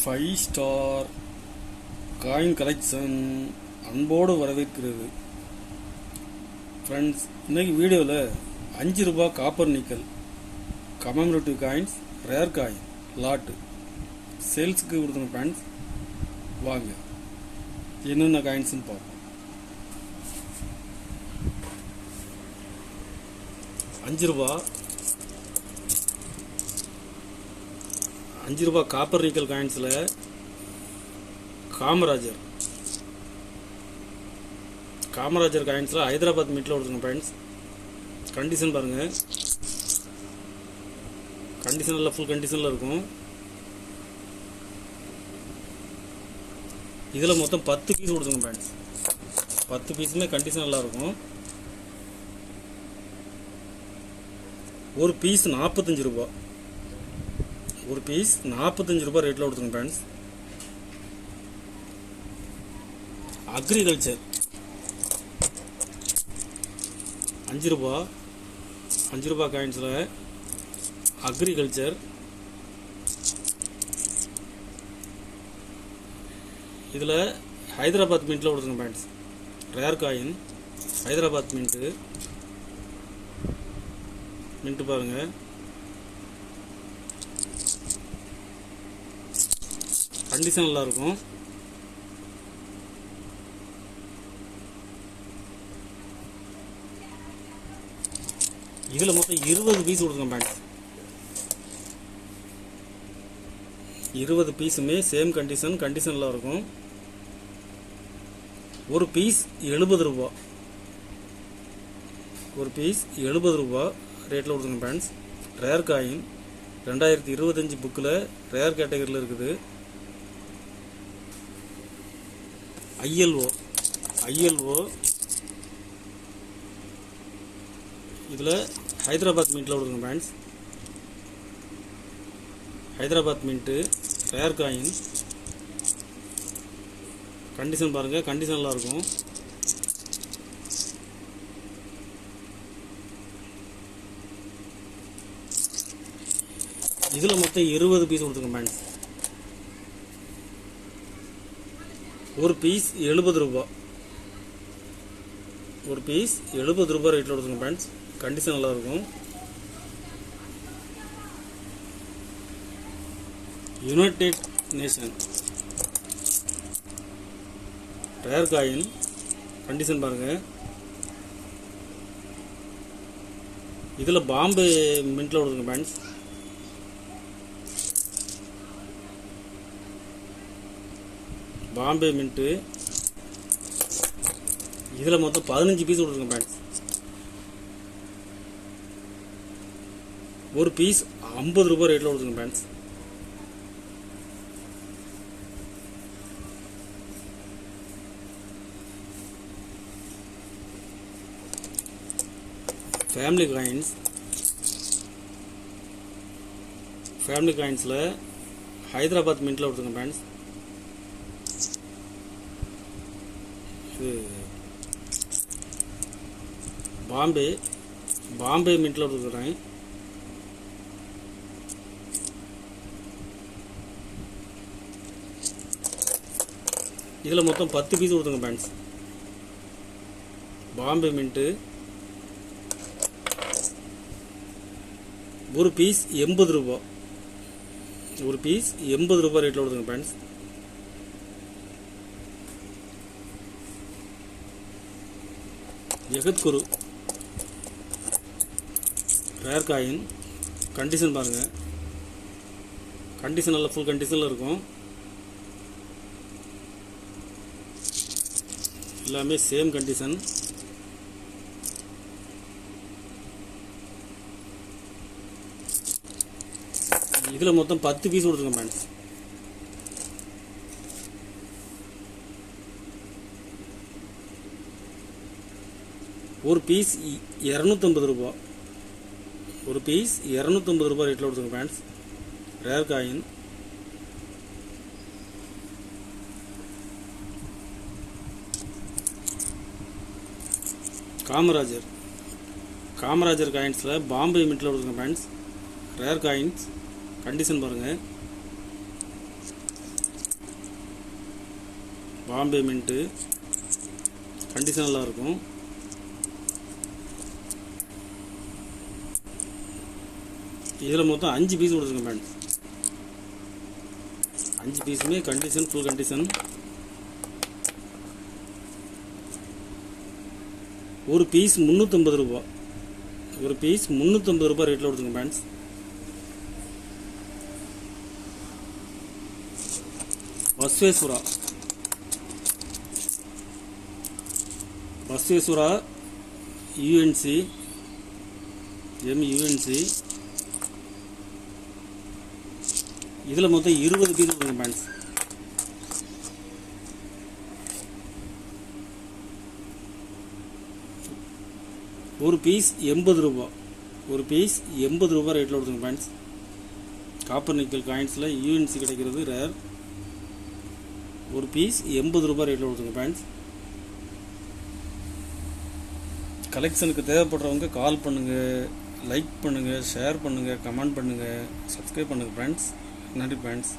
Five star coin collection அன்போடு வரவேற்கிறது. Friends, இன்னைக்கு வீடியோவில் 5 ரூபாய் copper nickel commemorative coins rare coin lot சேல்ஸுக்கு கொடுத்துருங்க. ஃப்ரெண்ட்ஸ், வாங்க என்னென்ன காயின்ஸ்னு பார்ப்போம். 5 ரூபாய் காப்பர் நிக்கல் காயின்ஸில் காமராஜர் காயின்ஸில் ஹைதராபாத் மின்ட்டில் கொடுத்துருங்க. ஃப்ரெண்ட்ஸ், கண்டிஷன் பாருங்கள், கண்டிஷனில் ஃபுல் கண்டிஷனில் இருக்கும். இதில் மொத்தம் 10 பீஸ் கொடுத்துருங்க. ஃப்ரெண்ட்ஸ், 10 பீஸுமே கண்டிஷன் நல்லா இருக்கும். ஒரு பீஸ் 45 ரூபா, ஒரு பீஸ் 45 ரூபாய் ரேட்டில் கொடுத்துருங்க. ஃப்ரெண்ட்ஸ், அக்ரிகல்ச்சர் 5 ரூபாய் காயின்ஸில் அக்ரிகல்ச்சர், இதில் ஹைதராபாத் மின்ட்டில் கொடுத்துருங்க. Friends, rare coin Hyderabad mint பாருங்கள், கண்டிஷன் நல்லா இருக்கும். இதில் மொத்தம் 20 பீஸ் கொடுத்துருங்க. ஃப்ரெண்ட்ஸ், 20 பீஸுமே சேம் கண்டிஷனில் இருக்கும். ஒரு பீஸ் 70 ரூபா, ஒரு பீஸ் 70 ரூபா ரேட்டில் கொடுத்துருங்க. ஃப்ரெண்ட்ஸ், ரேர் காயின் 2025 புக்கில் ரேர் கேட்டகரியில் இருக்குது. ஐஎல்ஓ இதில் ஹைதராபாத் மின்ட்டில் கொடுத்துருங்க. Friends, Hyderabad mint rare coin, condition பாருங்கள், கண்டிஷன் நல்லா இருக்கும். இதில் மொத்தம் 20 பீஸ் கொடுத்துருங்க. ஃப்ரெண்ட்ஸ், ஒரு பீஸ் 70 ரூபா, ஒரு பீஸ் 70 ரூபாய் ரேட்டில் கொடுத்துருங்க. ஃப்ரெண்ட்ஸ், கண்டிஷன் நல்லா இருக்கும். United nation rare coin, condition பாருங்கள். இதில் பாம்பே மின்ட்டில் கொடுத்துருங்க. ஃப்ரெண்ட்ஸ், பாம்பே மின்ட்டு, இதில் மொத்தம் 15 பீஸ் கொடுத்துருங்க. ஃப்ரெண்ட்ஸ், ஒரு பீஸ் 50 ரூபாய் ரேட்டில் கொடுத்துருங்க. ஃப்ரெண்ட்ஸ், ஃபேமிலி காயின்ஸில் ஹைதராபாத் மின்ட்டில் கொடுத்துருங்க. ஃப்ரெண்ட்ஸ், இது பாம்பே மின்ட்டில் கொடுத்துருக்குறேன். இதில் மொத்தம் 10 பீஸ் கொடுத்துருங்க. ஃப்ரெண்ட்ஸ், பாம்பே மின்ட்டு, ஒரு பீஸ் 80 ரூபா, ஒரு பீஸ் 80 ரூபாய் ரேட்டில் கொடுத்துருங்க. Friends, Jagadguru rare coin, condition பாருங்கள், கண்டிஷன் நல்லா ஃபுல் கண்டிஷனில் இருக்கும். எல்லாமே சேம் கண்டிஷன். இதில் மொத்தம் 10 பீஸ் கொடுத்துருங்க. ஃப்ரெண்ட்ஸ், ஒரு பீஸ் 250 ரூபா, ஒரு பீஸ் 250 ரூபாய் ரேட்டில் கொடுத்துருங்க. ஃப்ரெண்ட்ஸ், ரேர் காயின், காமராஜர் காயின்ஸில் பாம்பே மின்ட்டில் கொடுத்துருங்க. ஃப்ரெண்ட்ஸ், ரேர் காயின்ஸ், கண்டிஷன் பாருங்கள். பாம்பே மின்ட்டு கண்டிஷன் நல்லா இருக்கும். இதில் மொத்தம் 5 பீஸ் கொடுத்துருங்க ஃப்ரெண்ட்ஸ். 5 பீஸுமே கண்டிஷன், ஃபுல் கண்டிஷன். ஒரு பீஸ் 350 ரூபா. ஒரு பீஸ் 350 ரூபா ரேட்டில் கொடுத்துருங்க ஃப்ரெண்ட்ஸ். பஸ்வேஸ்வரா UNC MUNC. இதில் மொத்தம் 20 பீஸ் கொடுங்க ஃப்ரெண்ட்ஸ். ஒரு பீஸ் 80 ரூபா. ஒரு பீஸ் 80 ரூபா ரேட்டில் கொடுத்துங்க ஃப்ரெண்ட்ஸ். காப்பர் நிக்கல் காயின்ஸில் UNC கிடைக்கிறது ரேர். ஒரு பீஸ் 80 ரூபா ரேட்டில் கொடுத்துங்க ஃப்ரெண்ட்ஸ். கலெக்ஷனுக்கு தேவைப்படுறவங்க கால் பண்ணுங்கள், லைக் பண்ணுங்கள், ஷேர் பண்ணுங்கள், கமெண்ட் பண்ணுங்கள், சப்ஸ்கிரைப் பண்ணுங்கள் ஃப்ரெண்ட்ஸ். நன்றி ஃப்ரெண்ட்ஸ்.